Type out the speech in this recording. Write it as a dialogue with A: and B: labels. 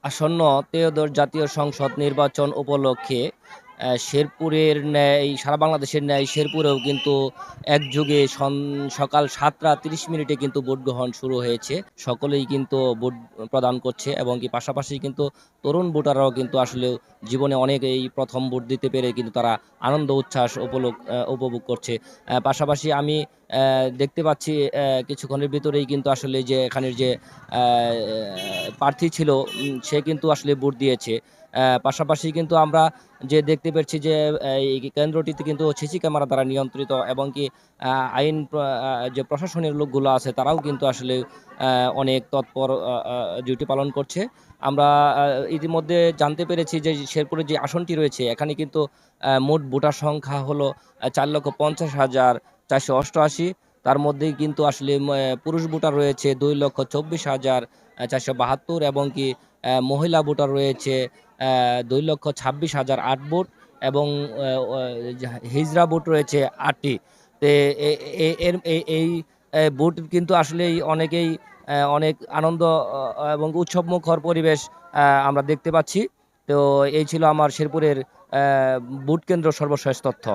A: আসন্ন ত্রয়োদশ জাতীয় সংসদ নির্বাচন উপলক্ষে শেরপুরের ন্যায় সারা বাংলাদেশের ন্যায় শেরপুরেও কিন্তু একযোগে সকাল ৭টা ৩০ মিনিটে কিন্তু ভোট গ্রহণ শুরু হয়েছে। সকলেই কিন্তু ভোট প্রদান করছে এবং কি পাশাপাশি কিন্তু তরুণ ভোটাররাও কিন্তু আসলে জীবনে অনেক এই ১ম ভোট দিতে পেরে কিন্তু তারা আনন্দ উচ্ছ্বাস উপভোগ করছে। পাশাপাশি আমি দেখতে পাচ্ছি কিছুক্ষণের ভিতরেই কিন্তু আসলে যে এখানের যে প্রার্থী ছিল সে কিন্তু আসলে ভোট দিয়েছে। পাশাপাশি কিন্তু আমরা যে দেখতে পাচ্ছি যে এই কেন্দ্রটিতে কিন্তু সিসি ক্যামেরা দ্বারা নিয়ন্ত্রিত এবং কি আ আইন প্র আ যে প্রশাসনের লোকগুলো আছে তারাও কিন্তু আসলে অনেক তৎপর ডিউটি পালন করছে। আমরা আ ইতিমধ্যে জানতে পেরেছি যে শেরপুরের যে আসনটি রয়েছে এখানে কিন্তু মোট ভোটার সংখ্যা হলো ৪,৫০,৪৮৮। তার মধ্যেই কিন্তু আসলে পুরুষ ভোটার রয়েছে ২,২৪,৪৭২ এবং কি মহিলা ভোটার রয়েছে ২,২৬,০৮ ভোট এবং অ অ হিজড়া ভোট রয়েছে ৮ টি। তে এ এ এর এই ভোট কিন্তু আসলেই অনেকেই অনেক আনন্দ এবং উৎসবমুখর পরিবেশ আমরা দেখতে পাচ্ছি। তো এই ছিল আমার শেরপুরের ভোট কেন্দ্র সর্বশেষ তথ্য।